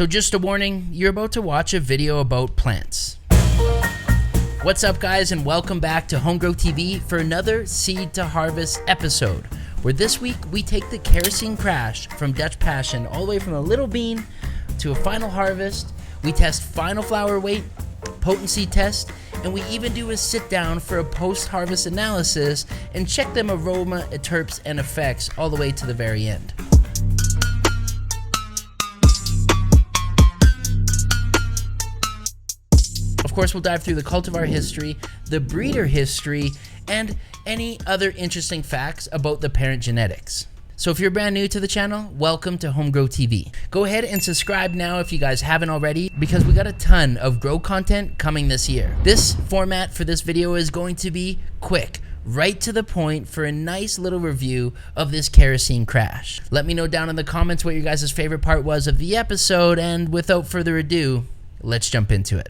So just a warning, you're about to watch a video about plants. What's up guys, and welcome back to HomeGrowTV for another Seed to Harvest episode, where this week we take the Kerosene Krash from Dutch Passion all the way from a little bean to a final harvest. We test final flower weight, potency test, and we even do a sit down for a post-harvest analysis and check them aroma, terps, and effects all the way to the very end. Of course, we'll dive through the cultivar history, the breeder history, and any other interesting facts about the parent genetics. So if you're brand new to the channel, welcome to HomeGrowTV. Go ahead and subscribe now if you guys haven't already, because we got a ton of grow content coming this year. This format for this video is going to be quick, right to the point, for a nice little review of this Kerosene Krash. Let me know down in the comments what your guys' favorite part was of the episode, and without further ado, let's jump into it.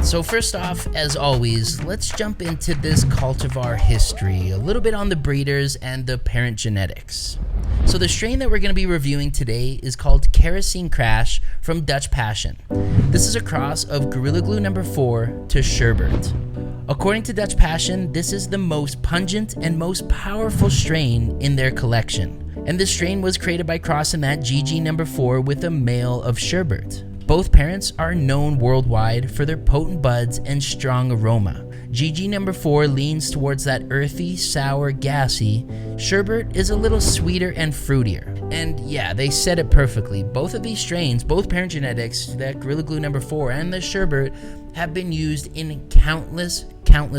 So first off, as always, let's jump into this cultivar history, a little bit on the breeders and the parent genetics. So the strain that we're going to be reviewing today is called Kerosene Krash from Dutch Passion. This is a cross of Gorilla Glue number 4 to Sherbet. According to Dutch Passion, this is the most pungent and most powerful strain in their collection. And this strain was created by crossing that GG number 4 with a male of Sherbet. Both parents are known worldwide for their potent buds and strong aroma. GG number 4 leans towards that earthy, sour, gassy. Sherbet is a little sweeter and fruitier. And yeah, they said it perfectly. Both of these strains, both parent genetics, that Gorilla Glue number 4 and the Sherbet, have been used in countless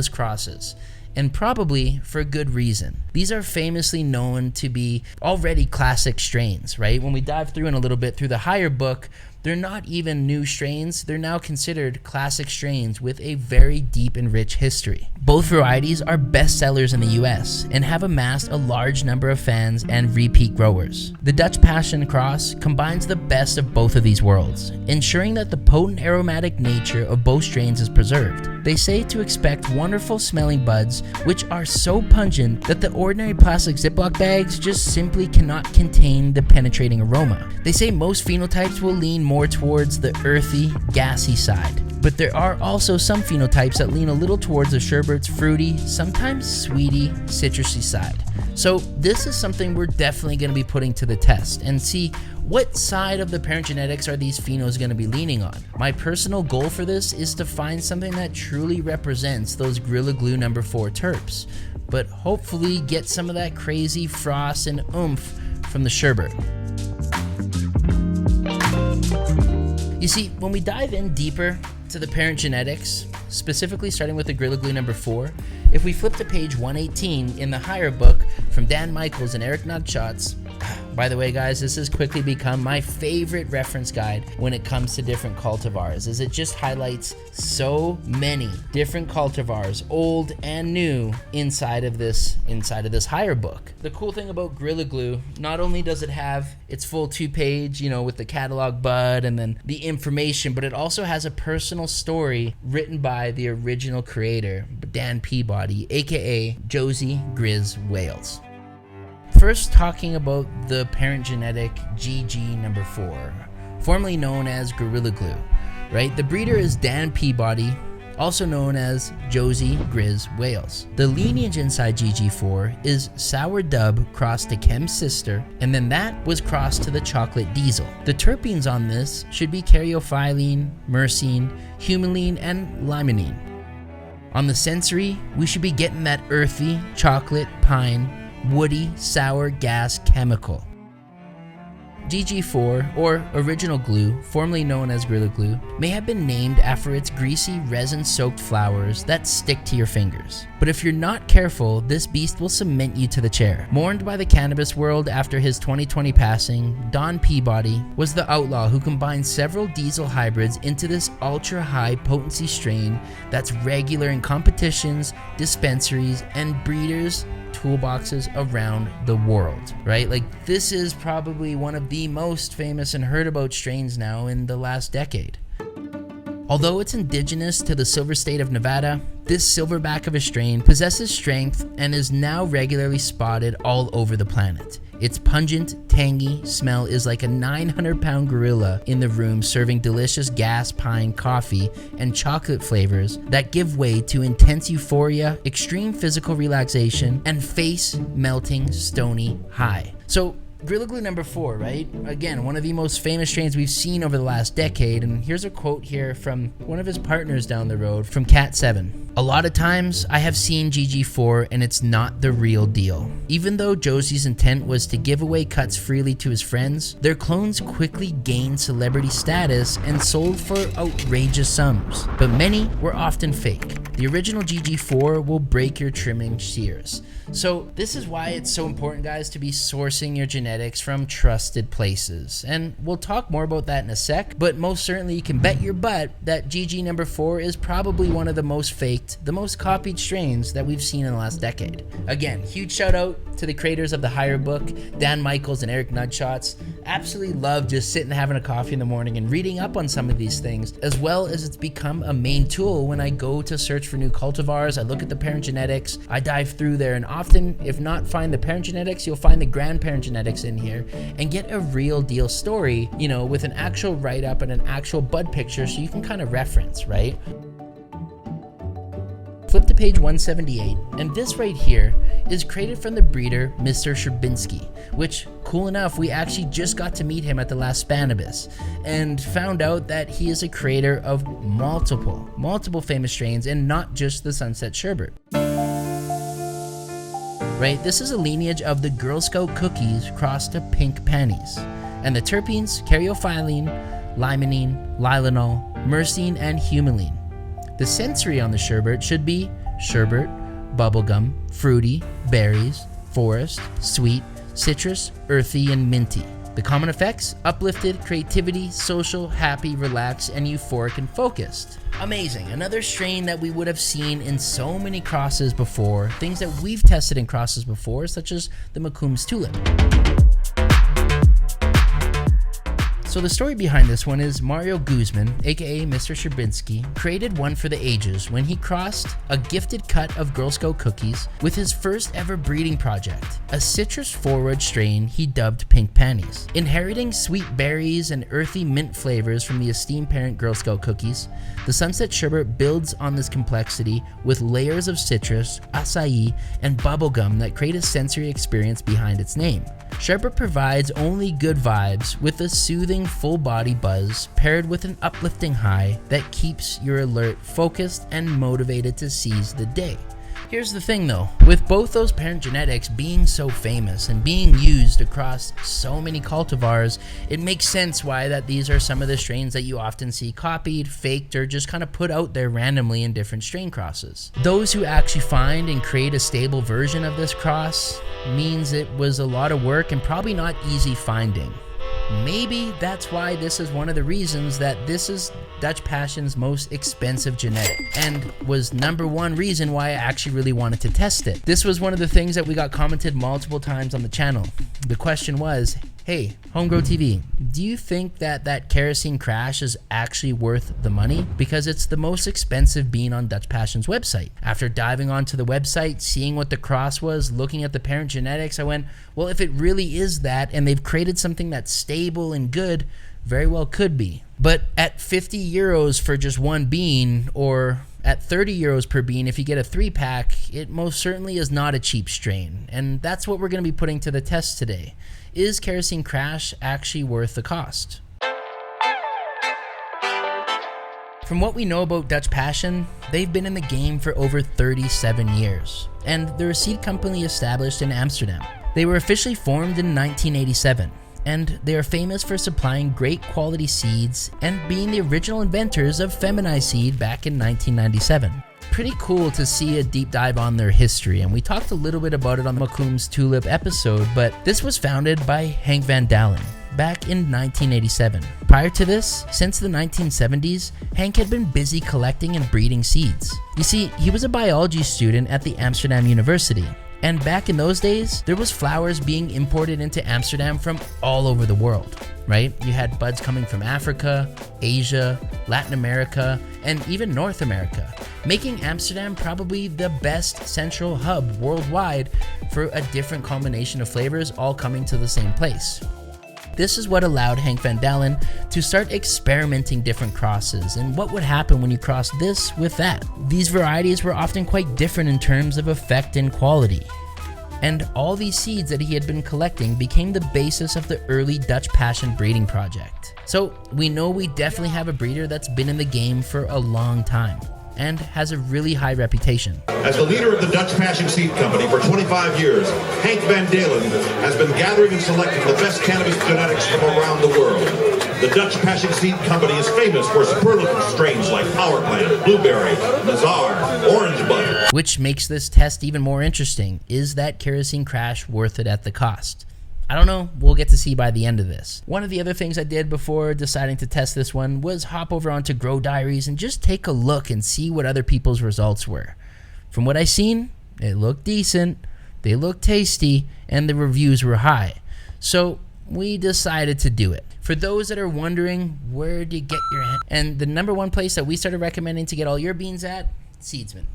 crosses. And probably for good reason. These are famously known to be already classic strains, right? When we dive through in a little bit through the higher book, they're not even new strains, they're now considered classic strains with a very deep and rich history. Both varieties are bestsellers in the US and have amassed a large number of fans and repeat growers. The Dutch Passion Cross combines the best of both of these worlds, ensuring that the potent aromatic nature of both strains is preserved. They say to expect wonderful smelling buds, which are so pungent that the ordinary plastic Ziploc bags just simply cannot contain the penetrating aroma. They say most phenotypes will lean more towards the earthy, gassy side, but there are also some phenotypes that lean a little towards the Sherbet's fruity, sometimes sweety, citrusy side. So this is something we're definitely going to be putting to the test and see what side of the parent genetics are these phenos going to be leaning on. My personal goal for this is to find something that truly represents those Gorilla Glue number 4 terps, but hopefully get some of that crazy frost and oomph from the Sherbet. You see, when we dive in deeper to the parent genetics, specifically starting with the Gorilla Glue number 4, if we flip to page 118 in the higher book from Dan Michaels and Erik Nugshots, by the way guys, this has quickly become my favorite reference guide when it comes to different cultivars, as it just highlights so many different cultivars, old and new, inside of this higher book. The cool thing about Gorilla Glue, not only does it have its full 2-page, with the catalog bud and then the information, but it also has a personal story written by the original creator, Dan Peabody, aka Josie Grizz Wales. First, talking about the parent genetic GG number 4, formerly known as Gorilla Glue, right? The breeder is Dan Peabody, also known as Josie Grizz Wales. The lineage inside GG4 is Sour Dub crossed to Chem's sister, and then that was crossed to the Chocolate Diesel. The terpenes on this should be caryophyllene, myrcene, humulene, and limonene. On the sensory, we should be getting that earthy, chocolate, pine, woody, sour gas chemical. GG4, or Original Glue, formerly known as Gorilla Glue, may have been named after its greasy, resin-soaked flowers that stick to your fingers. But if you're not careful, this beast will cement you to the chair. Mourned by the cannabis world after his 2020 passing, Don Peabody was the outlaw who combined several diesel hybrids into this ultra-high potency strain that's regular in competitions, dispensaries, and breeders' toolboxes around the world, right? Like, this is probably one of the most famous and heard about strains now in the last decade. Although it's indigenous to the silver state of Nevada, this silverback of a strain possesses strength and is now regularly spotted all over the planet. Its pungent, tangy smell is like a 900-pound gorilla in the room serving delicious gas pine coffee and chocolate flavors that give way to intense euphoria, extreme physical relaxation, and face-melting stony high. So, Gorilla Glue number 4, right? Again, one of the most famous strains we've seen over the last decade, and here's a quote here from one of his partners down the road, from Cat 7. A lot of times, I have seen GG4 and it's not the real deal. Even though Josie's intent was to give away cuts freely to his friends, their clones quickly gained celebrity status and sold for outrageous sums, but many were often fake. The original GG4 will break your trimming shears. So this is why it's so important, guys, to be sourcing your genetics from trusted places. And we'll talk more about that in a sec, but most certainly you can bet your butt that GG number 4 is probably one of the most faked, the most copied strains that we've seen in the last decade. Again, huge shout out to the creators of the Higher Book, Dan Michaels and Erik Nugshots. Absolutely love just sitting having a coffee in the morning and reading up on some of these things, as well as it's become a main tool when I go to search for new cultivars. I look at the parent genetics, I dive through there, and often, if not find the parent genetics, you'll find the grandparent genetics in here and get a real deal story, you know, with an actual write-up and an actual bud picture so you can kind of reference, right? Flip to page 178, and this right here is created from the breeder Mr. Sherbinski, which, cool enough, we actually just got to meet him at the last Spanibus and found out that he is a creator of multiple famous strains and not just the Sunset Sherbet. Right, this is a lineage of the Girl Scout cookies crossed to pink panties, and the terpenes, caryophyllene, limonene, lilanol, myrcene, and humulene. The sensory on the sherbet should be sherbet, bubblegum, fruity, berries, forest, sweet, citrus, earthy, and minty. The common effects: uplifted, creativity, social, happy, relaxed, and euphoric and focused. Amazing. Another strain that we would have seen in so many crosses before, things that we've tested in crosses before, such as the McComb's Tulip. So the story behind this one is Mario Guzman, aka Mr. Sherbinski, created one for the ages when he crossed a gifted cut of Girl Scout cookies with his first ever breeding project, a citrus-forward strain he dubbed Pink Panties. Inheriting sweet berries and earthy mint flavors from the esteemed parent Girl Scout cookies, the Sunset Sherbet builds on this complexity with layers of citrus, acai, and bubblegum that create a sensory experience behind its name. Sherbet provides only good vibes with a soothing full body buzz paired with an uplifting high that keeps your alert, focused, and motivated to seize the day. Here's the thing though, with both those parent genetics being so famous and being used across so many cultivars, it makes sense why that these are some of the strains that you often see copied, faked, or just kind of put out there randomly in different strain crosses. Those who actually find and create a stable version of this cross means it was a lot of work and probably not easy finding. Maybe that's why this is one of the reasons that this is Dutch Passion's most expensive genetic, and was #1 reason why I actually really wanted to test it. This was one of the things that we got commented multiple times on the channel. The question was, hey, HomeGrowTV, do you think that that Kerosene Krash is actually worth the money? Because it's the most expensive bean on Dutch Passion's website. After diving onto the website, seeing what the cross was, looking at the parent genetics, I went, well, if it really is that, and they've created something that's stable and good, very well could be. But at 50 euros for just one bean, or at 30 euros per bean if you get a 3-pack, it most certainly is not a cheap strain. And that's what we're going to be putting to the test today. Is Kerosene Krash actually worth the cost? From what we know about Dutch Passion, they've been in the game for over 37 years, and they're a seed company established in Amsterdam. They were officially formed in 1987, and they are famous for supplying great quality seeds and being the original inventors of feminized seed back in 1997. Pretty cool to see a deep dive on their history, and we talked a little bit about it on the McComb's Tulip episode, but this was founded by Henk van Dalen back in 1987. Prior to this, since the 1970s, Henk had been busy collecting and breeding seeds. You see, he was a biology student at the Amsterdam University, And back in those days, there was flowers being imported into Amsterdam from all over the world, right? You had buds coming from Africa, Asia, Latin America, and even North America, making Amsterdam probably the best central hub worldwide for a different combination of flavors all coming to the same place. This is what allowed Henk van Dalen to start experimenting different crosses and what would happen when you cross this with that. These varieties were often quite different in terms of effect and quality. And all these seeds that he had been collecting became the basis of the early Dutch Passion breeding project. So we know we definitely have a breeder that's been in the game for a long time and has a really high reputation. As the leader of the Dutch Passion Seed Company for 25 years, Henk van Dalen has been gathering and selecting the best cannabis genetics from around the world. The Dutch Passion Seed Company is famous for superlative strains like Power Plant, Blueberry, Nazar, Orange Bud. Which makes this test even more interesting. Is that Kerosene Krash worth it at the cost? I don't know, we'll get to see by the end of this. One of the other things I did before deciding to test this one was hop over onto Grow Diaries and just take a look and see what other people's results were. From what I seen, it looked decent, they looked tasty, and the reviews were high. So we decided to do it. For those that are wondering where to get your hand, and the number one place that we started recommending to get all your beans at, Seedsman.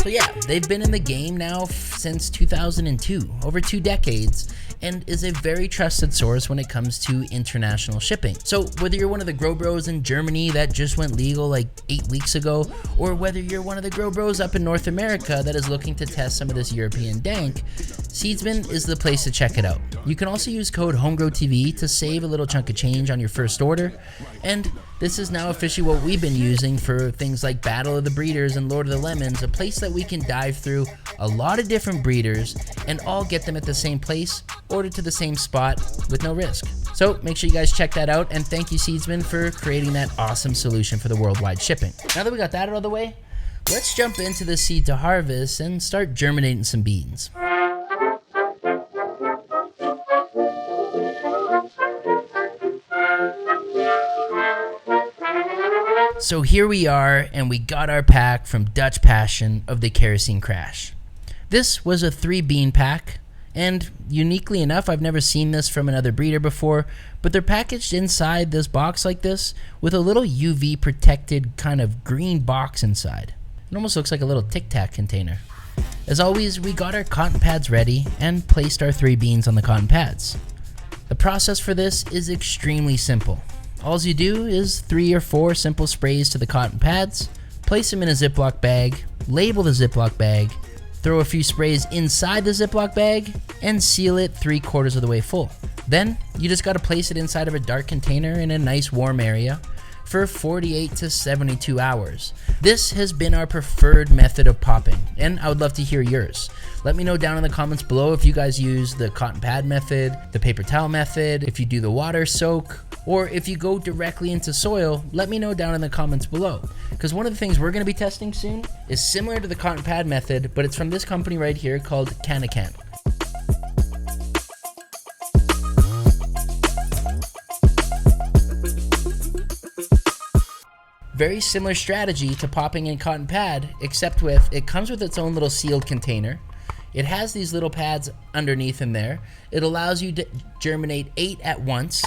So yeah, they've been in the game now since 2002, over 2 decades, and is a very trusted source when it comes to international shipping. So whether you're one of the grow bros in Germany that just went legal like 8 weeks ago, or whether you're one of the grow bros up in North America that is looking to test some of this European dank, Seedsman is the place to check it out. You can also use code HomeGrowTV to save a little chunk of change on your first order, and this is now officially what we've been using for things like Battle of the Breeders and Lord of the Lemons, a place that we can dive through a lot of different breeders and all get them at the same place, ordered to the same spot with no risk. So make sure you guys check that out, and thank you Seedsman for creating that awesome solution for the worldwide shipping. Now that we got that out of the way, let's jump into the seed to harvest and start germinating some beans. So here we are, and we got our pack from Dutch Passion of the Kerosene Krash. This was a 3 bean pack, and uniquely enough, I've never seen this from another breeder before, but they're packaged inside this box like this with a little UV protected kind of green box inside. It almost looks like a little Tic Tac container. As always, we got our cotton pads ready and placed our 3 beans on the cotton pads. The process for this is extremely simple. All you do is 3 or 4 simple sprays to the cotton pads, place them in a Ziploc bag, label the Ziploc bag, throw a few sprays inside the Ziploc bag, and seal it 3/4 of the way full. Then you just gotta place it inside of a dark container in a nice warm area for 48 to 72 hours. This has been our preferred method of popping, and I would love to hear yours. Let me know down in the comments below if you guys use the cotton pad method, the paper towel method, if you do the water soak, or if you go directly into soil. Let me know down in the comments below, because one of the things we're going to be testing soon is similar to the cotton pad method, but it's from this company right here called Can. Very similar strategy to popping in cotton pad, except with it comes with its own little sealed container. It has these little pads underneath in there. It allows you to germinate 8 at once.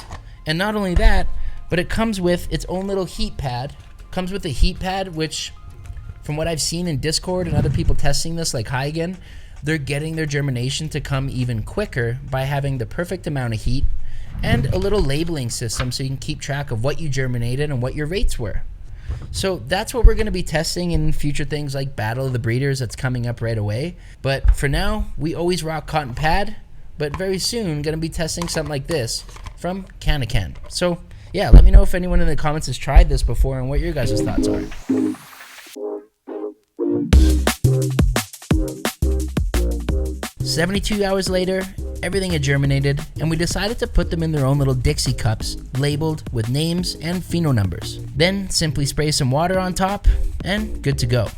And not only that, but it comes with its own little heat pad. Comes with a heat pad, which from what I've seen in Discord and other people testing this like Huygen, they're getting their germination to come even quicker by having the perfect amount of heat and a little labeling system so you can keep track of what you germinated and what your rates were. So that's what we're going to be testing in future things like Battle of the Breeders that's coming up right away. But for now, we always rock cotton pad, but very soon going to be testing something like this from Can. So yeah, let me know if anyone in the comments has tried this before and what your guys' thoughts are. "72 hours later, everything had germinated, and we decided to put them in their own little Dixie cups, labeled with names and pheno numbers. Then simply spray some water on top, and good to go.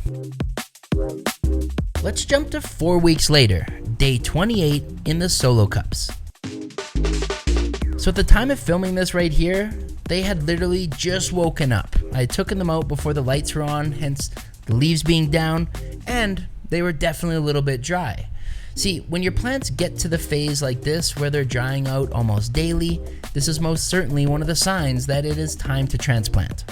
Let's jump to 4 weeks later, day 28 in the solo cups. So at the time of filming this right here, they had literally just woken up. I had taken them out before the lights were on, hence the leaves being down, and they were definitely a little bit dry. See, when your plants get to the phase like this where they're drying out almost daily, this is most certainly one of the signs that it is time to transplant.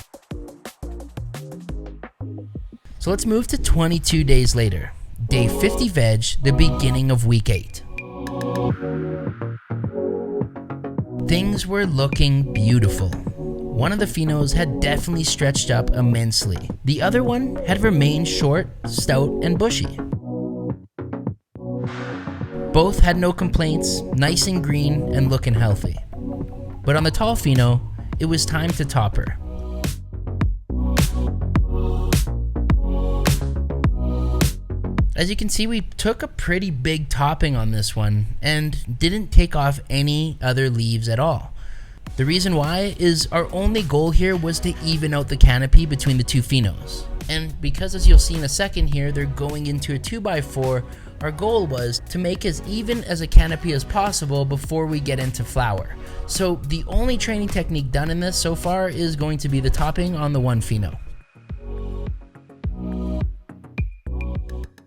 So let's move to 22 days later, day 50 veg, the beginning of week 8. Things were looking beautiful. One of the phenos had definitely stretched up immensely. The other one had remained short, stout, and bushy. Both had no complaints, nice and green and looking healthy. But on the tall pheno, it was time to top her. As you can see, we took a pretty big topping on this one and didn't take off any other leaves at all. The reason why is our only goal here was to even out the canopy between the two phenos. And because, as you'll see in a second here, they're going into a 2x4, our goal was to make as even as a canopy as possible before we get into flower. So the only training technique done in this so far is going to be the topping on the one pheno.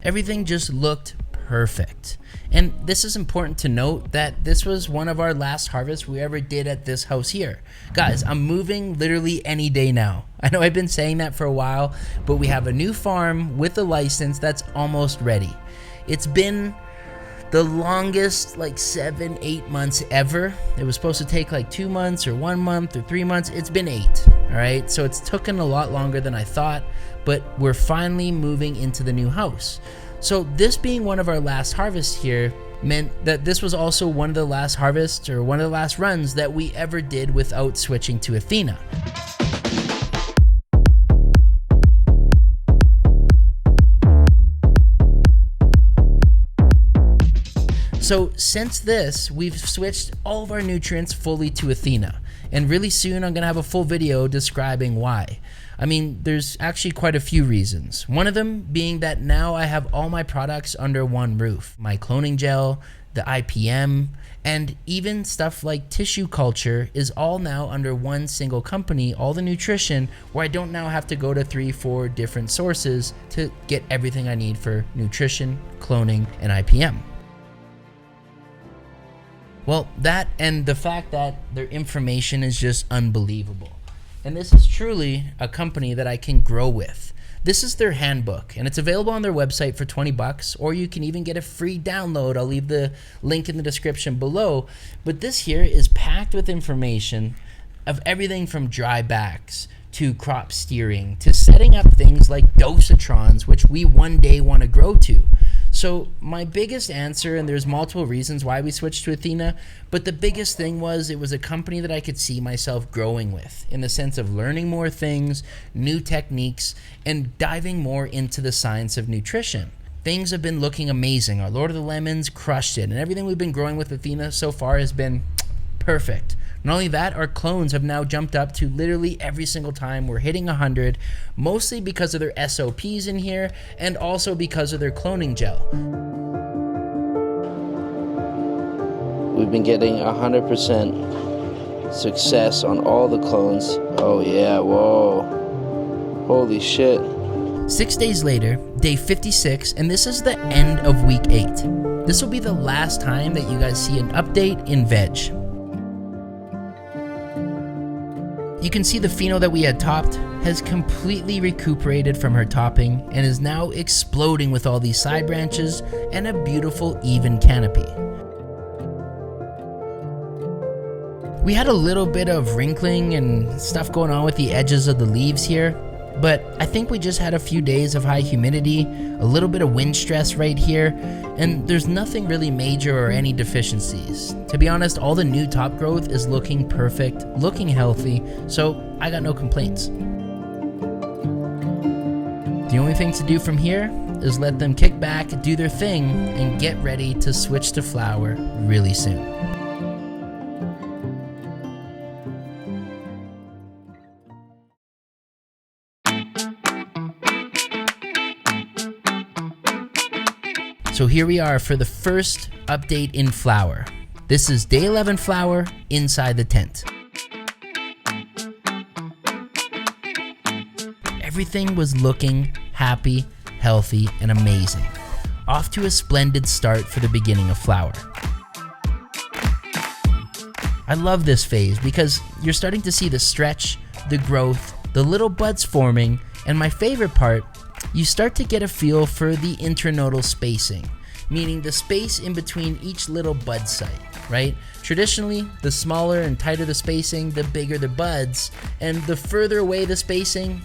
Everything just looked perfect. And this is important to note that this was one of our last harvests we ever did at this house here. Guys, I'm moving literally any day now. I know I've been saying that for a while, but we have a new farm with a license that's almost ready. It's been the longest, like 7-8 months ever. It was supposed to take like 2 months or 1 month or 3 months. It's been 8, all right? So it's taken a lot longer than I thought, but we're finally moving into the new house. So this being one of our last harvests here meant that this was also one of the last harvests or one of the last runs that we ever did without switching to ATHENA. So since this, we've switched all of our nutrients fully to ATHENA, and really soon I'm gonna have a full video describing why. I mean, there's actually quite a few reasons. One of them being that now I have all my products under one roof. My cloning gel, the IPM, and even stuff like tissue culture is all now under one single company, all the nutrition, where I don't now have to go to 3-4 different sources to get everything I need for nutrition, cloning, and IPM. Well, that and the fact that their information is just unbelievable. And this is truly a company that I can grow with. This is their handbook, and it's available on their website for $20, or you can even get a free download. I'll leave the link in the description below. But this here is packed with information of everything from dry backs to crop steering to setting up things like dosatrons, which we one day want to grow to. So my biggest answer, and there's multiple reasons why we switched to ATHENA, but the biggest thing was it was a company that I could see myself growing with, in the sense of learning more things, new techniques, and diving more into the science of nutrition. Things have been looking amazing. Our Lord of the Lemons crushed it, and everything we've been growing with ATHENA so far has been perfect. Not only that, our clones have now jumped up to literally every single time we're hitting 100, mostly because of their SOPs in here and also because of their cloning gel. We've been getting 100% success on all the clones. Oh yeah, whoa. Holy shit. 6 days later, day 56, and this is the end of week 8. This will be the last time that you guys see an update in veg. You can see the pheno that we had topped has completely recuperated from her topping and is now exploding with all these side branches and a beautiful even canopy. We had a little bit of wrinkling and stuff going on with the edges of the leaves here, but I think we just had a few days of high humidity, a little bit of wind stress right here, and there's nothing really major or any deficiencies. To be honest, all the new top growth is looking perfect, looking healthy, so I got no complaints. The only thing to do from here is let them kick back, do their thing, and get ready to switch to flower really soon. So here we are for the first update in flower. This is day 11 flower inside the tent. Everything was looking happy, healthy, and amazing. off to a splendid start for the beginning of flower. I love this phase because you're starting to see the stretch, the growth, the little buds forming, and my favorite part, you start to get a feel for the internodal spacing, meaning the space in between each little bud site, right? Traditionally, the smaller and tighter the spacing, the bigger the buds, and the further away the spacing,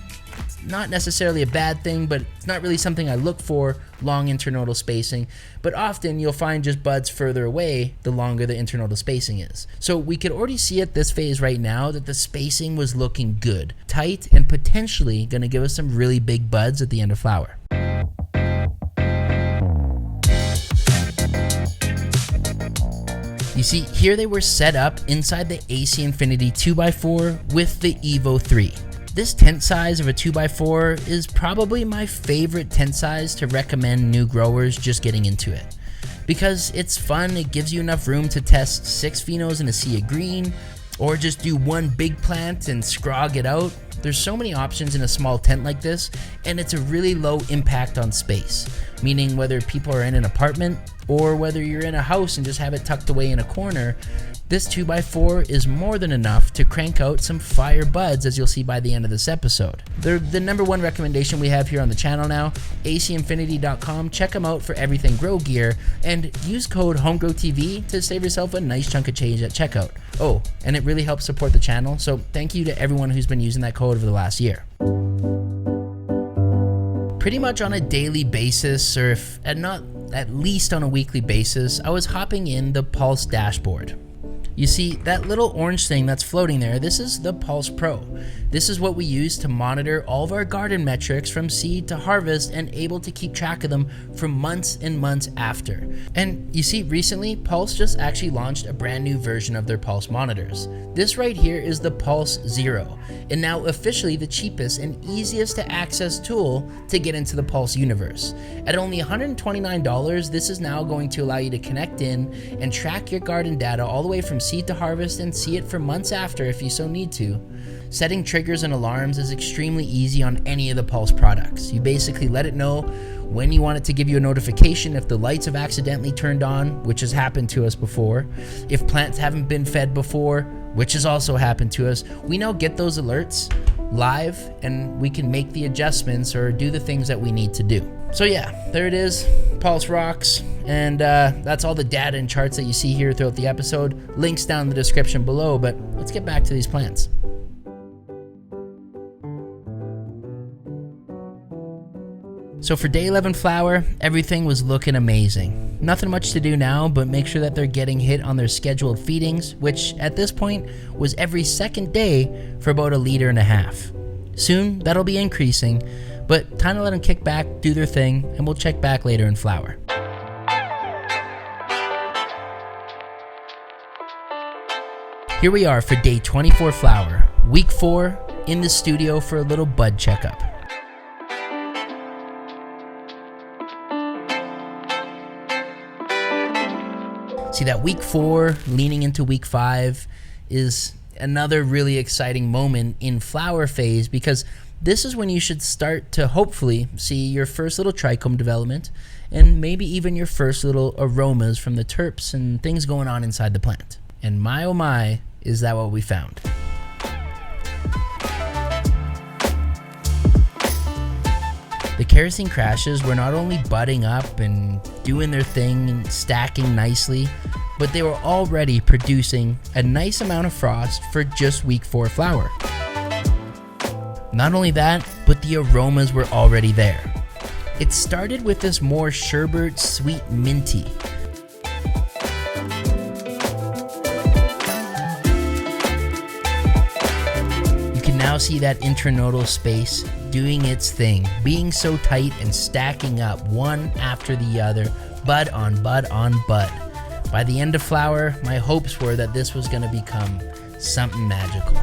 it's not necessarily a bad thing, but it's not really something I look for, long internodal spacing, but often you'll find just buds further away the longer the internodal spacing is. So we could already see at this phase right now that the spacing was looking good, tight, and potentially gonna give us some really big buds at the end of flower. You see, here they were set up inside the AC Infinity 2x4 with the Evo 3. This tent size of a 2x4 is probably my favorite tent size to recommend new growers just getting into it. Because it's fun, it gives you enough room to test 6 phenos in a sea of green, or just do one big plant and scrog it out. There's so many options in a small tent like this, and it's a really low impact on space, meaning whether people are in an apartment or whether you're in a house and just have it tucked away in a corner, this 2x4 is more than enough to crank out some fire buds, as you'll see by the end of this episode. They're the number one recommendation we have here on the channel now, acinfinity.com. Check them out for everything grow gear, and use code HomeGrowTV to save yourself a nice chunk of change at checkout. Oh, and it really helps support the channel, so thank you to everyone who's been using that code over the last year. Pretty much on a daily basis, or if not at least on a weekly basis, I was hopping in the Pulse dashboard. You see, that little orange thing that's floating there, this is the Purpl Pro. This is what we use to monitor all of our garden metrics from seed to harvest and able to keep track of them for months and months after. And you see, recently, Pulse just actually launched a brand new version of their Pulse monitors. This right here is the Pulse Zero, and now officially the cheapest and easiest to access tool to get into the Pulse universe. At only $129, this is now going to allow you to connect in and track your garden data all the way from seed to harvest and see it for months after if you so need to. Setting triggers and alarms is extremely easy on any of the Pulse products. You basically let it know when you want it to give you a notification if the lights have accidentally turned on, which has happened to us before, if plants haven't been fed before, which has also happened to us. We now get those alerts live and we can make the adjustments or do the things that we need to do. So yeah, there it is, Pulse rocks, and that's all the data and charts that you see here throughout the episode. Links down in the description below, but let's get back to these plants. So for day 11 flower, everything was looking amazing. Nothing much to do now, but make sure that they're getting hit on their scheduled feedings, which at this point was every second day for about 1.5 liters. Soon, that'll be increasing, but time to let them kick back, do their thing, and we'll check back later in flower. Here we are for day 24 flower, week 4, in the studio for a little bud checkup. See, that week 4 leaning into week 5 is another really exciting moment in flower phase, because this is when you should start to hopefully see your first little trichome development and maybe even your first little aromas from the terps and things going on inside the plant. And my oh my, is that what we found. The Kerosene Krashes were not only budding up and doing their thing and stacking nicely, but they were already producing a nice amount of frost for just week 4 flower. Not only that, but the aromas were already there. It started with this more sherbet, sweet minty. You can now see that internodal space doing its thing, being so tight and stacking up one after the other, bud on bud on bud. By the end of flower, my hopes were that this was going to become something magical.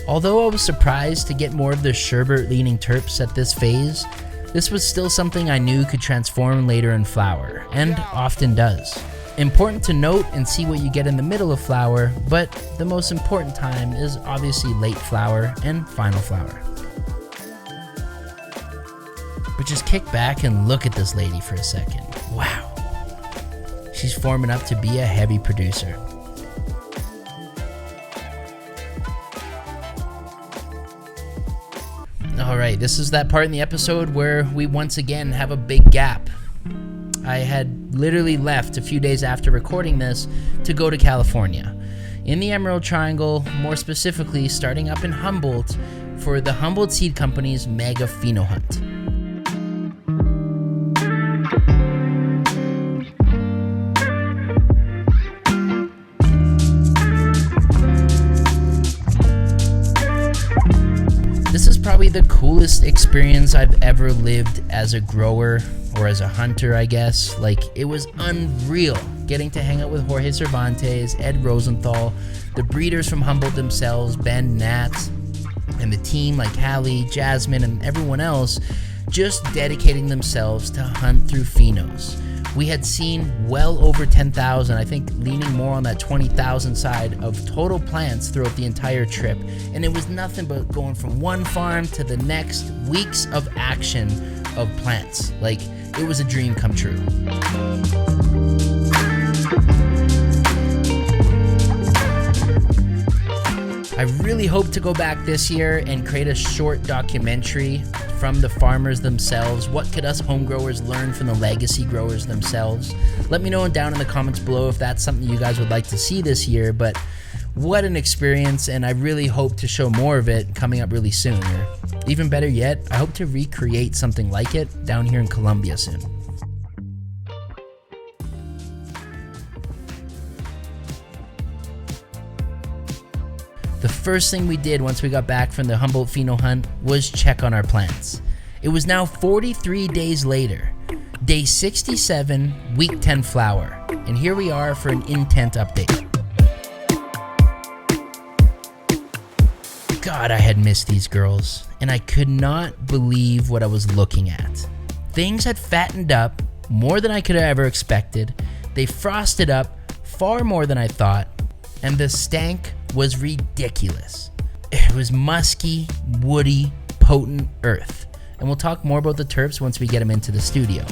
Although I was surprised to get more of the sherbet leaning terps at this phase, this was still something I knew could transform later in flower, and often does. Important to note and see what you get in the middle of flower, but the most important time is obviously late flower and final flower. But just kick back and look at this lady for a second. Wow. She's forming up to be a heavy producer. Alright, this is that part in the episode where we once again have a big gap. I had literally left a few days after recording this to go to California. In the Emerald Triangle, more specifically starting up in Humboldt for the Humboldt Seed Company's Mega Pheno Hunt. This is probably the coolest experience I've ever lived as a grower, or as a hunter, I guess. Like, it was unreal getting to hang out with Jorge Cervantes, Ed Rosenthal, the breeders from Humboldt themselves, Ben, Nat, and the team like Hallie, Jasmine, and everyone else just dedicating themselves to hunt through phenos. We had seen well over 10,000, I think leaning more on that 20,000 side of total plants throughout the entire trip, and it was nothing but going from one farm to the next, weeks of action of plants. Like, it was a dream come true. I really hope to go back this year and create a short documentary from the farmers themselves. What could us home growers learn from the legacy growers themselves? Let me know down in the comments below if that's something you guys would like to see this year, but what an experience, and I really hope to show more of it coming up really soon. Or even better yet, I hope to recreate something like it down here in Colombia soon. The first thing we did once we got back from the Humboldt Pheno hunt was check on our plants. It was now 43 days later, day 67, week 10 flower, and here we are for an intent update. God, I had missed these girls, and I could not believe what I was looking at. Things had fattened up more than I could have ever expected. They frosted up far more than I thought, and the stank was ridiculous. It was musky, woody, potent earth. And we'll talk more about the terps once we get them into the studio.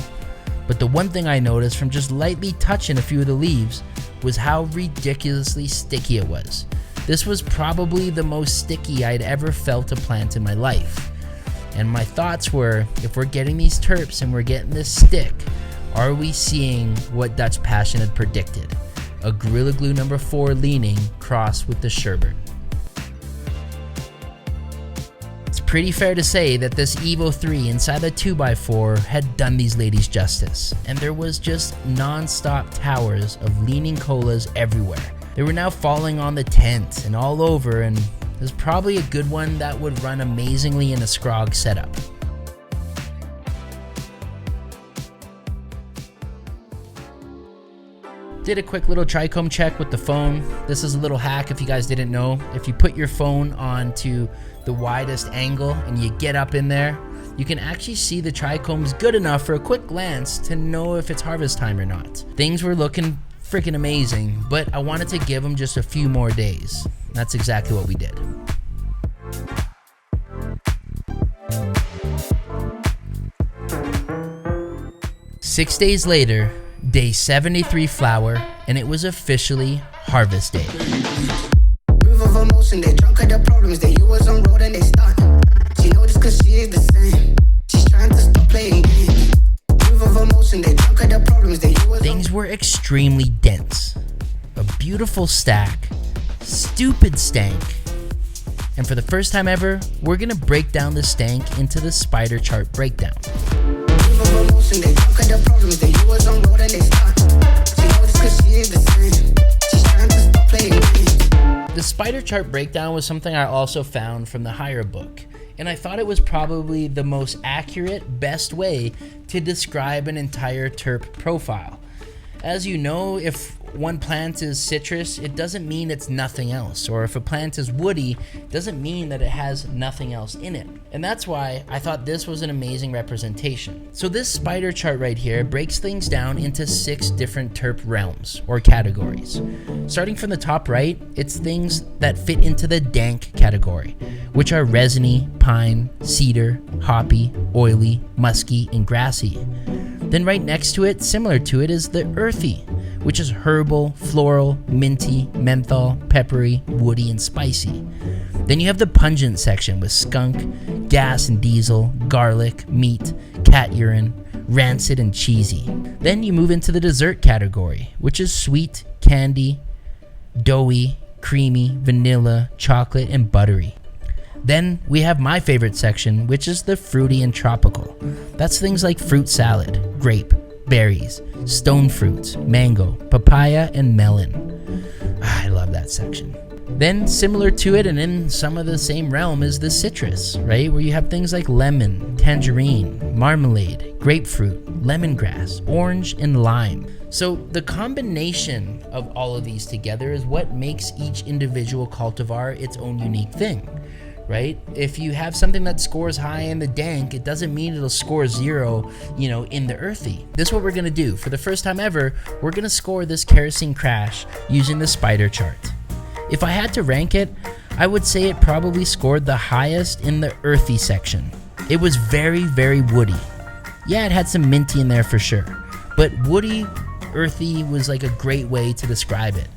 But the one thing I noticed from just lightly touching a few of the leaves was how ridiculously sticky it was. This was probably the most sticky I'd ever felt a plant in my life. And my thoughts were, if we're getting these terps and we're getting this stick, are we seeing what Dutch Passion had predicted? A Gorilla Glue number 4 leaning crossed with the Sherbet. It's pretty fair to say that this Evo 3 inside the 2x4 had done these ladies justice, and there was just non-stop towers of leaning colas everywhere. They were now falling on the tent and all over, and there's probably a good one that would run amazingly in a scrog setup. Did a quick little trichome check with the phone. This is a little hack if you guys didn't know. If you put your phone onto the widest angle and you get up in there, you can actually see the trichomes good enough for a quick glance to know if it's harvest time or not. Things were looking freaking amazing, but I wanted to give them just a few more days. That's exactly what we did. Six days later, day 73 flower, and it was officially harvest day. Proof of emotion, they drunk at the problems, they you was on road and they stuck. She know this cause she is the same. She's trying to stop playing games. Proof of emotion, they drunk at the problems, they you was. Things were extremely dense. A beautiful stack, stupid stank. And for the first time ever, we're gonna break down the stank into the spider chart breakdown. They drunk at the problems, they you was on road and they stuck. She know this cause she is the same. She's trying to stop playing games. The spider chart breakdown was something I also found from the higher book, and I thought it was probably the most accurate, best way to describe an entire terp profile. As you know, if one plant is citrus, it doesn't mean it's nothing else. Or if a plant is woody, it doesn't mean that it has nothing else in it. And that's why I thought this was an amazing representation. So this spider chart right here breaks things down into 6 different terp realms or categories. Starting from the top right, it's things that fit into the dank category, which are resiny, pine, cedar, hoppy, oily, musky, and grassy. Then right next to it, similar to it, is the earthy, which is herbal, floral, minty, menthol, peppery, woody, and spicy. Then you have the pungent section with skunk, gas and diesel, garlic, meat, cat urine, rancid, and cheesy. Then you move into the dessert category, which is sweet, candy, doughy, creamy, vanilla, chocolate, and buttery. Then we have my favorite section, which is the fruity and tropical. That's things like fruit salad, grape, berries, stone fruits, mango, papaya, and melon. I love that section. Then similar to it and in some of the same realm is the citrus, right? Where you have things like lemon, tangerine, marmalade, grapefruit, lemongrass, orange, and lime. So the combination of all of these together is what makes each individual cultivar its own unique thing. Right? If you have something that scores high in the dank, it doesn't mean it'll score 0, in the earthy. This is what we're gonna do. For the first time ever, we're gonna score this Kerosene Krash using the spider chart. If I had to rank it, I would say it probably scored the highest in the earthy section. It was very, very woody. Yeah, it had some minty in there for sure, but woody, earthy was like a great way to describe it.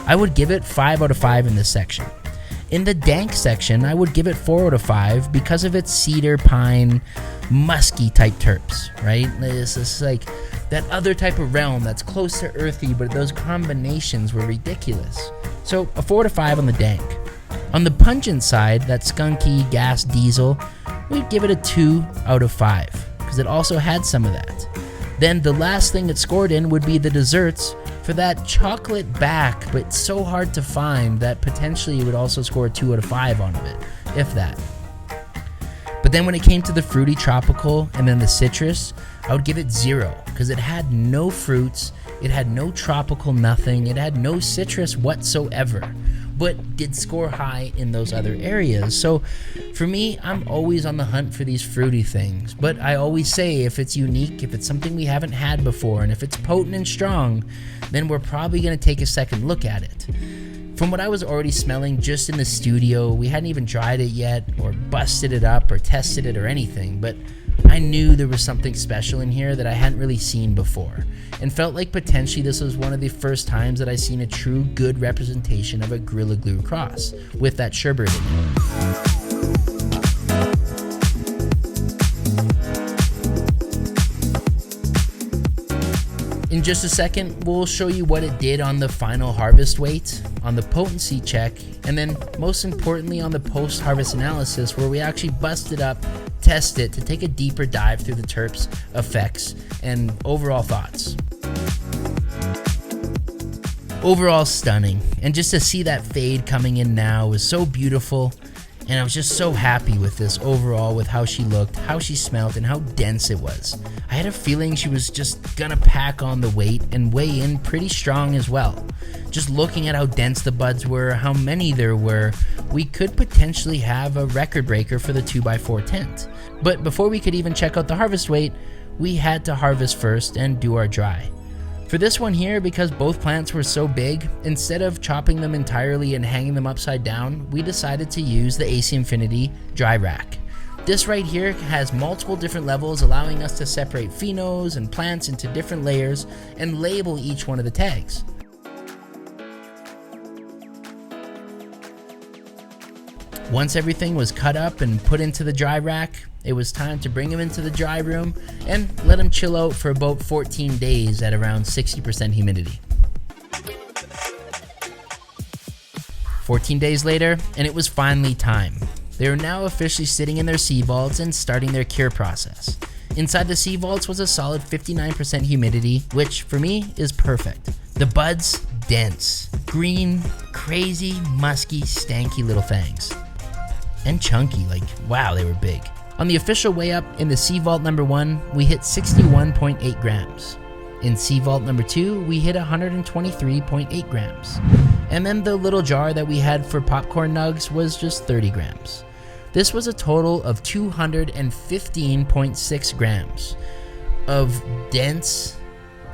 I would give it 5 out of 5 in this section. In the dank section, I would give it 4 out of 5 because of its cedar, pine, musky type terps, right? It's like that other type of realm that's close to earthy, but those combinations were ridiculous. So a 4 out of 5 on the dank. On the pungent side, that skunky, gas, diesel, we'd give it a 2 out of 5 because it also had some of that. Then the last thing it scored in would be the desserts, for that chocolate back, but so hard to find that potentially it would also score a 2 out of 5 on it, if that. But then when it came to the fruity tropical and then the citrus, I would give it 0 because it had no fruits, it had no tropical nothing, it had no citrus whatsoever, but did score high in those other areas. So for me, I'm always on the hunt for these fruity things, but I always say if it's unique, if it's something we haven't had before, and if it's potent and strong, then we're probably gonna take a second look at it. From what I was already smelling just in the studio, we hadn't even dried it yet, or busted it up, or tested it, or anything, but I knew there was something special in here that I hadn't really seen before, and felt like potentially this was one of the first times that I seen a true good representation of a Gorilla Glue cross, with that Sherbet in it. In just a second, we'll show you what it did on the final harvest weight, on the potency check, and then most importantly on the post-harvest analysis where we actually bust it up, test it to take a deeper dive through the terps, effects, and overall thoughts. Overall stunning, and just to see that fade coming in now was so beautiful, and I was just so happy with this overall, with how she looked, how she smelled, and how dense it was. I had a feeling she was just gonna pack on the weight and weigh in pretty strong as well. Just looking at how dense the buds were, how many there were, we could potentially have a record breaker for the 2x4 tent. But before we could even check out the harvest weight, we had to harvest first and do our dry. For this one here, because both plants were so big, instead of chopping them entirely and hanging them upside down, we decided to use the AC Infinity dry rack. This right here has multiple different levels, allowing us to separate phenos and plants into different layers and label each one of the tags. Once everything was cut up and put into the dry rack, it was time to bring them into the dry room and let them chill out for about 14 days at around 60% humidity. 14 days later, and it was finally time. They are now officially sitting in their seed vaults and starting their cure process. Inside the seed vaults was a solid 59% humidity, which for me is perfect. The buds, dense, green, crazy, musky, stanky little things. And chunky, like wow, they were big. On the official weigh up in the seed vault number 1, we hit 61.8 grams. In Sea Vault number 2, we hit 123.8 grams. And then the little jar that we had for popcorn nugs was just 30 grams. This was a total of 215.6 grams of dense,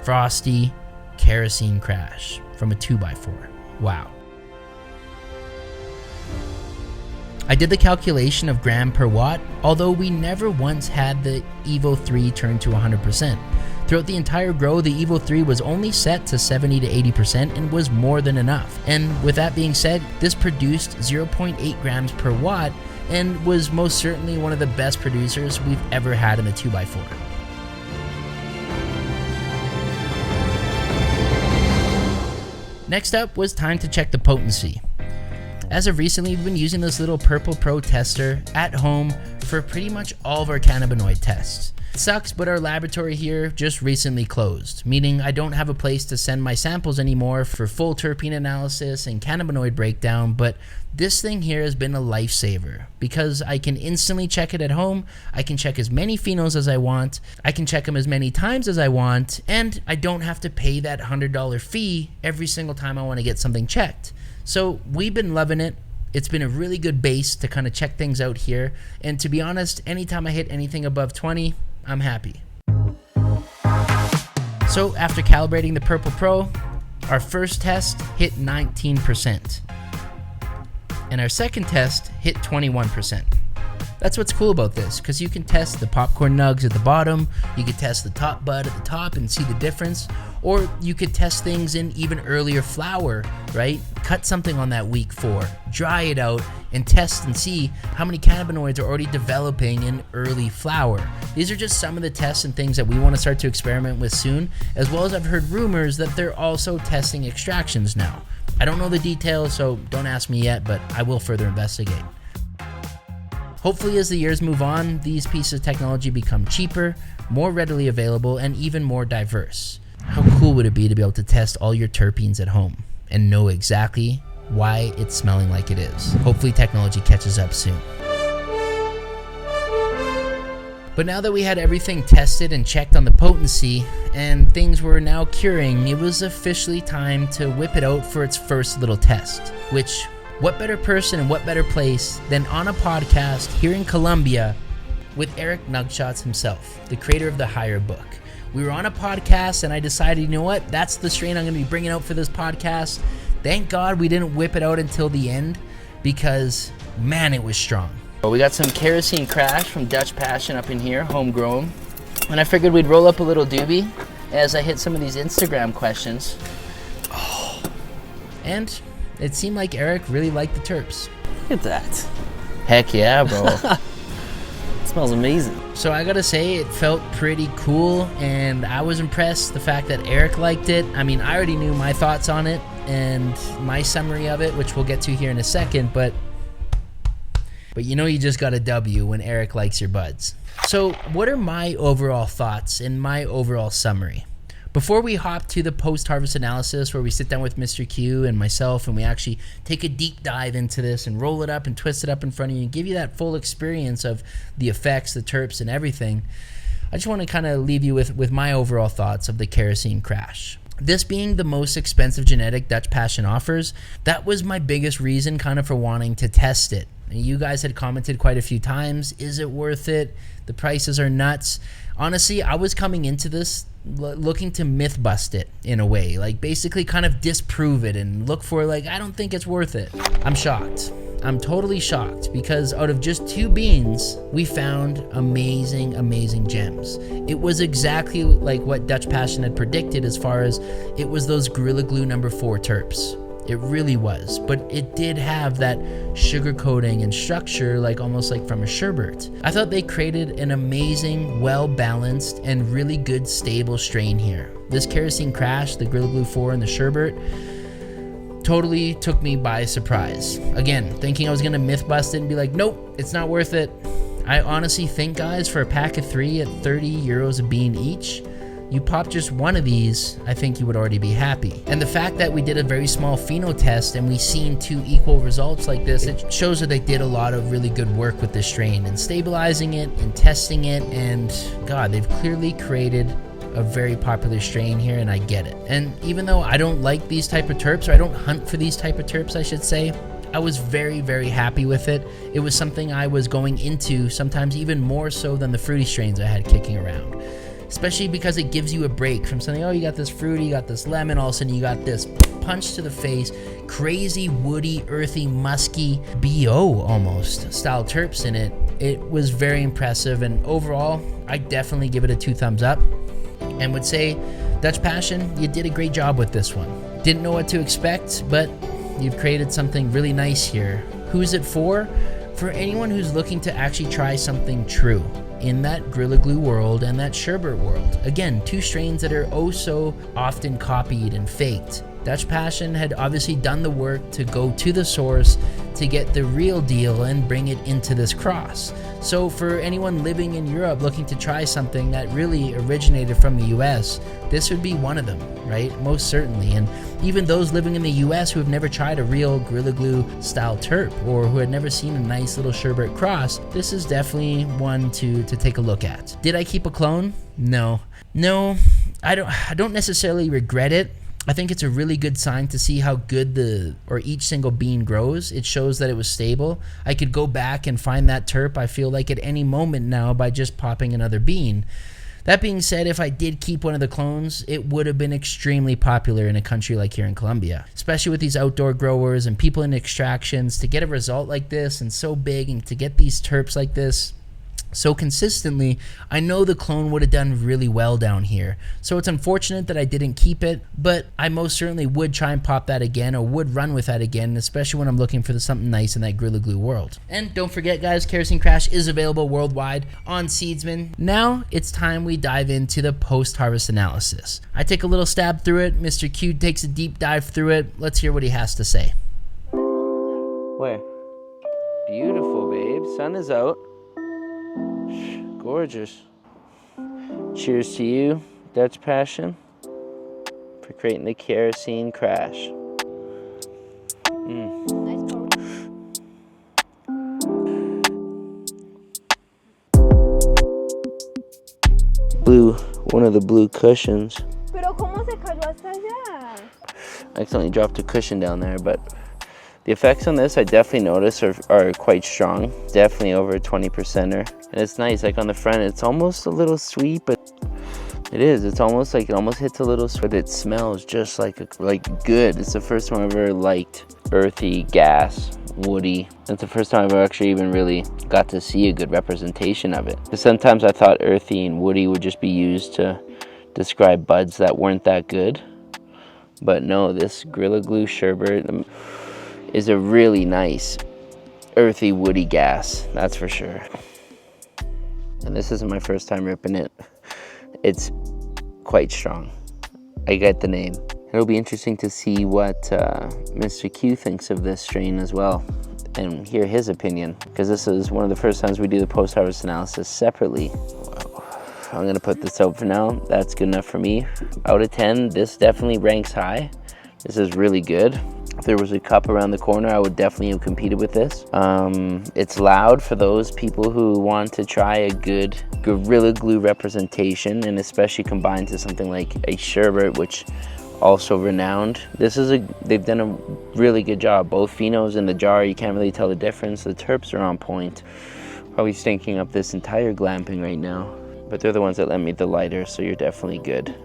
frosty Kerosene Krash from a 2x4. Wow. I did the calculation of gram per watt, although we never once had the Evo 3 turn to 100%. Throughout the entire grow, the Evo 3 was only set to 70 to 80% and was more than enough. And with that being said, this produced 0.8 grams per watt and was most certainly one of the best producers we've ever had in the 2x4. Next up was time to check the potency. As of recently, we've been using this little Purpl Pro tester at home for pretty much all of our cannabinoid tests. It sucks, but our laboratory here just recently closed, meaning I don't have a place to send my samples anymore for full terpene analysis and cannabinoid breakdown, but this thing here has been a lifesaver because I can instantly check it at home, I can check as many phenos as I want, I can check them as many times as I want, and I don't have to pay that $100 fee every single time I want to get something checked. So we've been loving it. It's been a really good base to kind of check things out here, and to be honest, anytime I hit anything above 20, I'm happy. So after calibrating the Purpl Pro, our first test hit 19%. And our second test hit 21%. That's what's cool about this, because you can test the popcorn nugs at the bottom, you could test the top bud at the top and see the difference, or you could test things in even earlier flower, right? Cut something on that week 4, dry it out, and test and see how many cannabinoids are already developing in early flower. These are just some of the tests and things that we want to start to experiment with soon, as well as I've heard rumors that they're also testing extractions now. I don't know the details, so don't ask me yet, but I will further investigate. Hopefully, as the years move on, these pieces of technology become cheaper, more readily available, and even more diverse. How cool would it be to be able to test all your terpenes at home and know exactly why it's smelling like it is? Hopefully, technology catches up soon. But now that we had everything tested and checked on the potency, and things were now curing, it was officially time to whip it out for its first little test, which, what better person and what better place than on a podcast here in Colombia with Erik Nugshots himself, the creator of the Higher book. We were on a podcast and I decided, you know what, that's the strain I'm going to be bringing out for this podcast. Thank God we didn't whip it out until the end because, man, it was strong. Well, we got some Kerosene Krash from Dutch Passion up in here, homegrown. And I figured we'd roll up a little doobie as I hit some of these Instagram questions. Oh. And it seemed like Erik really liked the terps. Look at that. Heck yeah, bro. It smells amazing. So I gotta say, it felt pretty cool, and I was impressed the fact that Erik liked it. I mean, I already knew my thoughts on it and my summary of it, which we'll get to here in a second, but you know you just got a W when Erik likes your buds. So what are my overall thoughts and my overall summary? Before we hop to the post-harvest analysis where we sit down with Mr. Q and myself and we actually take a deep dive into this and roll it up and twist it up in front of you and give you that full experience of the effects, the terps, and everything, I just want to kind of leave you with my overall thoughts of the Kerosene Krash. This being the most expensive genetic Dutch Passion offers, that was my biggest reason kind of for wanting to test it. And you guys had commented quite a few times, is it worth it? The prices are nuts. Honestly, I was coming into this looking to myth bust it in a way, like basically kind of disprove it and look for like, I don't think it's worth it. I'm shocked. I'm totally shocked because out of just 2 beans, we found amazing, amazing gems. It was exactly like what Dutch Passion had predicted as far as it was those Gorilla Glue number 4 terps. It really was, but it did have that sugar coating and structure like almost like from a sherbet. I thought they created an amazing, well-balanced, and really good stable strain here. This Kerosene Krash, the Gorilla Glue 4 and the sherbet, totally took me by surprise. Again, thinking I was gonna myth bust it and be like, nope, it's not worth it. I honestly think, guys, for a pack of 3 at 30 euros a bean each, you pop just one of these, I think you would already be happy. And the fact that we did a very small pheno test and we seen 2 equal results like this, it shows that they did a lot of really good work with this strain and stabilizing it and testing it, and God, they've clearly created a very popular strain here, and I get it. And even though I don't like these type of terps, or I don't hunt for these type of terps, I should say, I was very, very happy with it. It was something I was going into sometimes even more so than the fruity strains I had kicking around. Especially because it gives you a break from something, oh, you got this fruity, you got this lemon, all of a sudden you got this punch to the face, crazy, woody, earthy, musky, BO almost style terps in it. It was very impressive, and overall, I definitely give it a 2 thumbs up and would say, Dutch Passion, you did a great job with this one. Didn't know what to expect, but you've created something really nice here. Who's it for? For anyone who's looking to actually try something true in that Gorilla Glue world and that Sherbet world. Again, 2 strains that are oh so often copied and faked. Dutch Passion had obviously done the work to go to the source to get the real deal and bring it into this cross. So for anyone living in Europe looking to try something that really originated from the US, this would be one of them, right? Most certainly. And even those living in the US who have never tried a real Gorilla Glue style terp, or who had never seen a nice little Sherbet cross, this is definitely one to take a look at. Did I keep a clone? No, I don't necessarily regret it. I think it's a really good sign to see how good each single bean grows. It shows that it was stable. I could go back and find that terp, I feel like, at any moment now by just popping another bean. That being said, if I did keep one of the clones, it would have been extremely popular in a country like here in Colombia, especially with these outdoor growers and people in extractions. To get a result like this and so big, and to get these terps like this so consistently, I know the clone would have done really well down here. So it's unfortunate that I didn't keep it, but I most certainly would try and pop that again, or would run with that again, especially when I'm looking for something nice in that Gorilla Glue world. And don't forget, guys, Kerosene Krash is available worldwide on Seedsman. Now it's time we dive into the post-harvest analysis. I take a little stab through it. Mr. Q takes a deep dive through it. Let's hear what he has to say. Where? Beautiful, babe. Sun is out. Gorgeous. Cheers to you, Dutch Passion, for creating the Kerosene Krash. Blue, one of the blue cushions. Pero cómo se cayó hasta allá? I accidentally dropped a cushion down there, but the effects on this I definitely notice are quite strong. Definitely over a 20%er. And it's nice, like on the front, it's almost a little sweet, but it is. It's almost like, it almost hits a little sweet. It smells just like good. It's the first time I've ever liked earthy, gas, woody. It's the first time I've actually even really got to see a good representation of it. Because sometimes I thought earthy and woody would just be used to describe buds that weren't that good. But no, this Gorilla Glue Sherbet is a really nice earthy, woody gas, that's for sure. And this isn't my first time ripping it. It's quite strong. I get the name. It'll be interesting to see what Mr. Q thinks of this strain as well, and hear his opinion, because this is one of the first times we do the post-harvest analysis separately. I'm gonna put this out for now. That's good enough for me. Out of 10, this definitely ranks high. This is really good. If there was a cup around the corner, I would definitely have competed with this. It's loud for those people who want to try a good Gorilla Glue representation, and especially combined to something like a Sherbet, which also renowned. They've done a really good job. Both Phenos in the jar, you can't really tell the difference. The terps are on point. Probably stinking up this entire glamping right now, but they're the ones that lent me the lighter, so you're definitely good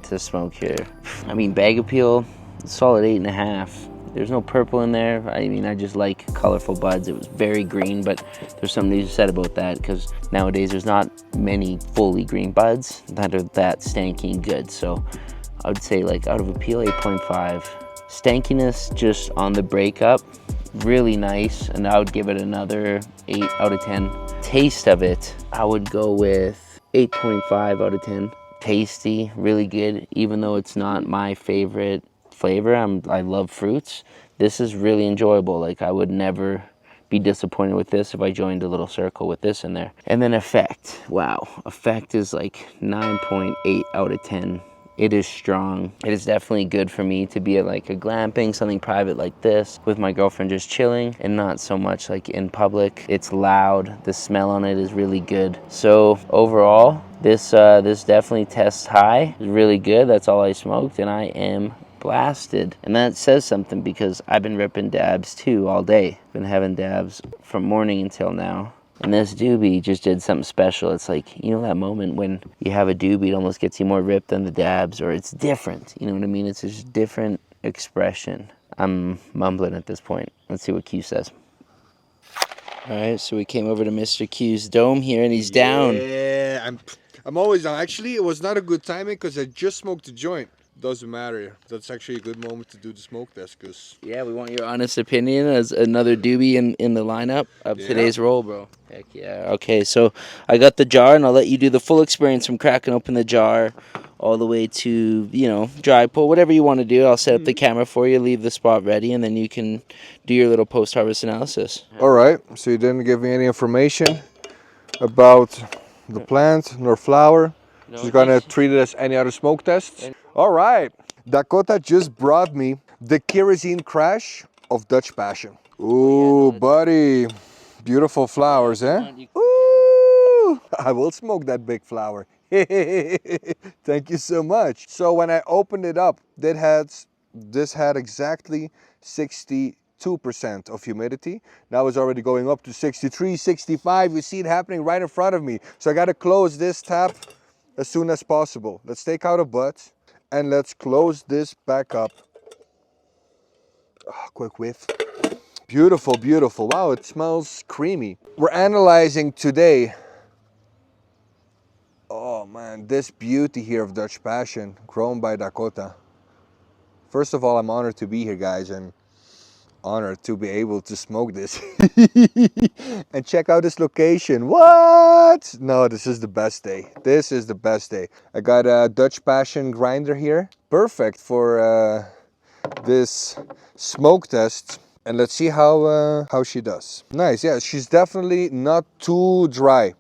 to smoke here. I mean, bag appeal, solid 8.5. There's no purple in there. I mean, I just like colorful buds. It was very green, but there's something to be said about that, because nowadays there's not many fully green buds that are that stanky and good. So I would say, like, out of appeal, 8.5. Stankiness just on the breakup, really nice, and I would give it another 8 out of 10. Taste of it, I would go with 8.5 out of 10. Tasty, really good, even though it's not my favorite flavor. I love fruits. This is really enjoyable. Like, I would never be disappointed with this if I joined a little circle with this in there. And then effect, wow, effect is like 9.8 out of 10. it is strong. It is definitely good for me to be at like a glamping, something private like this, with my girlfriend just chilling, and not so much like in public. It's loud, the smell on it is really good. So overall, this definitely tests high. It's really good. That's all I smoked, and I am blasted. And that says something, because I've been ripping dabs too all day. Been having dabs from morning until now. And this doobie just did something special. It's like, you know that moment when you have a doobie, it almost gets you more ripped than the dabs, or it's different. You know what I mean? It's just different expression. I'm mumbling at this point. Let's see what Q says. All right, so we came over to Mr. Q's dome here, and he's down. Yeah, I'm always down. Actually, it was not a good timing because I just smoked a joint. Doesn't matter. That's actually a good moment to do the smoke test, because Yeah, we want your honest opinion as another doobie in the lineup of today's roll, bro. Heck yeah. Okay, so I got the jar, and I'll let you do the full experience from cracking open the jar all the way to, you know, dry pull, whatever you want to do. I'll set up the camera for you, leave the spot ready, and then you can do your little post-harvest analysis. all right. So you didn't give me any information about the plant nor flower. She's gonna treat it as any other smoke test. All right. Dakota just brought me the Kerosene Krash of Dutch Passion. Ooh, buddy. Beautiful flowers, eh? Ooh, I will smoke that big flower. Thank you so much. So when I opened it up, this had exactly 62% of humidity. Now it's already going up to 63, 65. You see it happening right in front of me. So I gotta close this tap as soon as possible. Let's take out a butt and let's close this back up. Oh, quick whiff. Beautiful, beautiful. Wow, it smells creamy. We're analyzing today. Oh man, this beauty here of Dutch Passion grown by Dakota. First of all, I'm honored to be here, guys, and honored to be able to smoke this. And check out this location. What? No, this is the best day. This is the best day. I got a Dutch Passion grinder here. Perfect for this smoke test. And let's see how she does. Nice, yeah, she's definitely not too dry.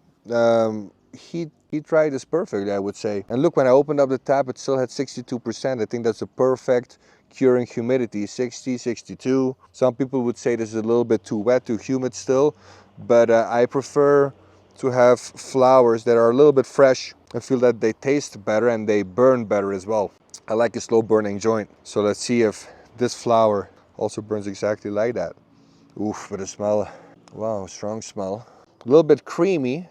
He tried this perfectly, I would say. And look, when I opened up the tap, it still had 62%. I think that's a perfect curing humidity, 60, 62. Some people would say this is a little bit too wet, too humid still, but I prefer to have flowers that are a little bit fresh. I feel that they taste better and they burn better as well. I like a slow burning joint. So let's see if this flower also burns exactly like that. Oof, but the smell, wow, strong smell. A little bit creamy.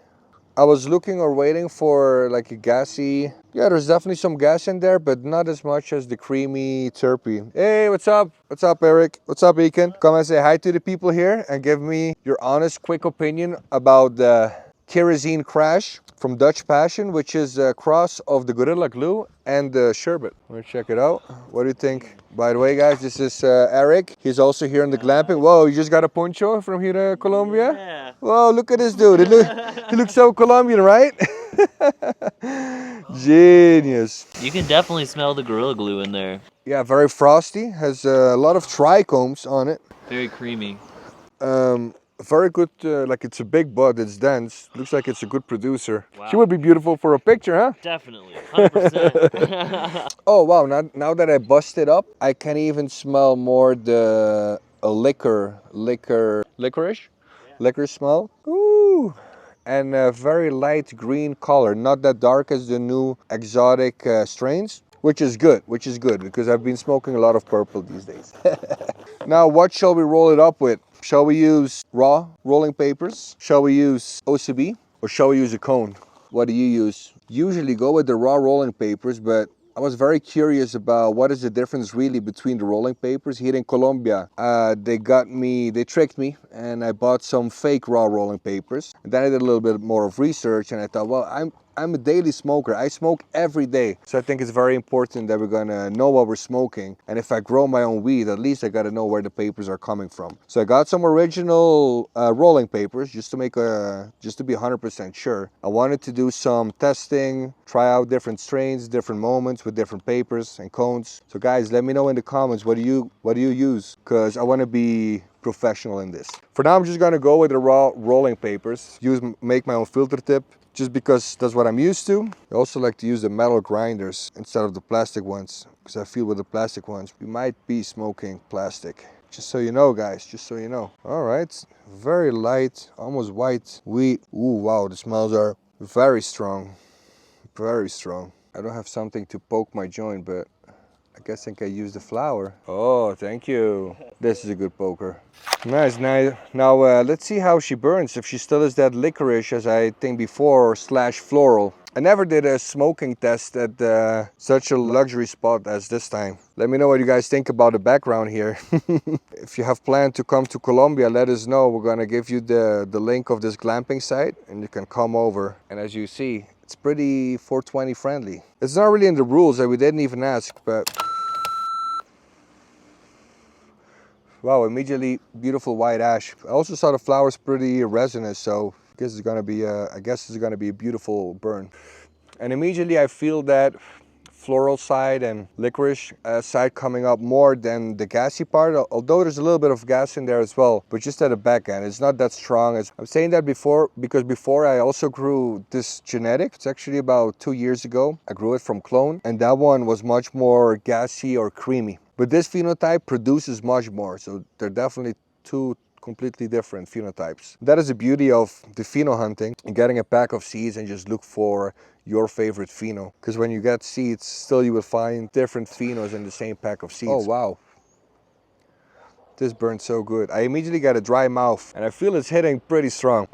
I was looking or waiting for like a gassy, yeah, there's definitely some gas in there, but not as much as the creamy terpy. Hey, what's up? What's up, Erik? What's up, Ekin? Come and say hi to the people here and give me your honest, quick opinion about the Kerosene Krash from Dutch Passion, which is a cross of the Gorilla Glue and the Sherbet. Let's check it out. What do you think? By the way, guys, this is Erik. He's also here in the glamping. Whoa, you just got a poncho from here to Colombia? Yeah. Whoa, look at this dude. He looks so Colombian, right? Genius. You can definitely smell the Gorilla Glue in there. Yeah, very frosty. Has a lot of trichomes on it. Very creamy. Very good, like it's a big bud, it's dense. Looks like it's a good producer. Wow. She would be beautiful for a picture, huh? Definitely, 100%. Oh wow, now that I bust it up, I can even smell more the licorice smell. Ooh. And a very light green color, not that dark as the new exotic strains, which is good because I've been smoking a lot of purple these days. Now, what shall we roll it up with? Shall we use raw rolling papers? Shall we use OCB? Or shall we use a cone? What do you use? Usually go with the raw rolling papers, but I was very curious about what is the difference really between the rolling papers. Here in Colombia, they tricked me, and I bought some fake raw rolling papers. And then I did a little bit more of research, and I thought, well, I'm a daily smoker. I smoke every day. So I think it's very important that we're gonna know what we're smoking. And if I grow my own weed, at least I gotta know where the papers are coming from. So I got some original rolling papers just to be 100% sure. I wanted to do some testing, try out different strains, different moments with different papers and cones. So guys, let me know in the comments, what do you use? Because I wanna be professional in this. For now, I'm just gonna go with the raw rolling papers. Make my own filter tip, just because that's what I'm used to. I also like to use the metal grinders instead of the plastic ones, because I feel with the plastic ones, we might be smoking plastic. Just so you know, guys, just so you know. All right, very light, almost white wheat. Ooh, wow, the smells are very strong, very strong. I don't have something to poke my joint, but I guess I can use the flour. Oh, thank you. This is a good poker. Nice. Now let's see how she burns. If she still is that licorice as I think before, slash floral. I never did a smoking test at such a luxury spot as this time. Let me know what you guys think about the background here. If you have planned to come to Colombia, let us know. We're gonna give you the link of this glamping site and you can come over. And as you see, it's pretty 420 friendly. It's not really in the rules that we didn't even ask, but wow, immediately beautiful white ash. I also saw the flowers pretty resinous, so I guess it's gonna be a beautiful burn. And immediately I feel that floral side and licorice side coming up more than the gassy part, although there's a little bit of gas in there as well, but just at the back end. It's not that strong. I'm saying that because before I also grew this genetic. It's actually about 2 years ago. I grew it from clone, and that one was much more gassy or creamy. But this phenotype produces much more, so they're definitely two completely different phenotypes. That is the beauty of the pheno hunting and getting a pack of seeds and just look for your favorite pheno. Because when you get seeds, still you will find different phenos in the same pack of seeds. Oh wow, this burns so good. I immediately got a dry mouth and I feel it's hitting pretty strong.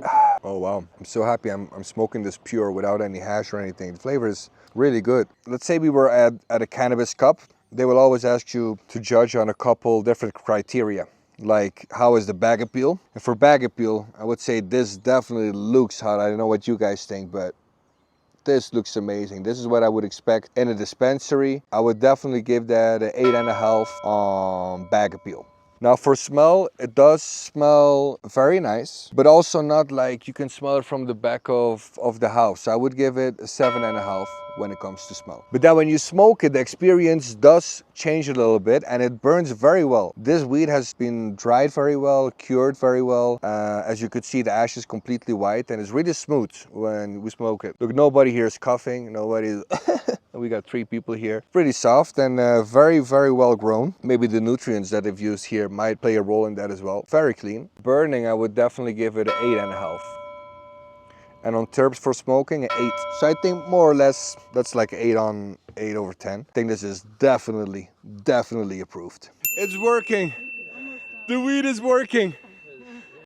Oh wow, I'm so happy I'm smoking this pure without any hash or anything. The flavor is really good. Let's say we were at a cannabis cup. They will always ask you to judge on a couple different criteria, like how is the bag appeal. And for bag appeal, I would say this definitely looks hot. I don't know what you guys think, but this looks amazing. This is what I would expect in a dispensary. I would definitely give that an 8.5 on bag appeal. Now for smell, it does smell very nice, but also not like you can smell it from the back of the house. I would give it a 7.5 when it comes to smell. But then when you smoke it, the experience does change a little bit and it burns very well. This weed has been dried very well, cured very well. As you could see, the ash is completely white and it's really smooth when we smoke it. Look, nobody here is coughing, nobody we got 3 people here. Pretty soft and very, very well grown. Maybe the nutrients that they've used here might play a role in that as well. Very clean. Burning, I would definitely give it an 8.5. And on terps for smoking, an 8. So I think more or less that's like 8 on 8 over 10. I think this is definitely approved. It's working. The weed is working.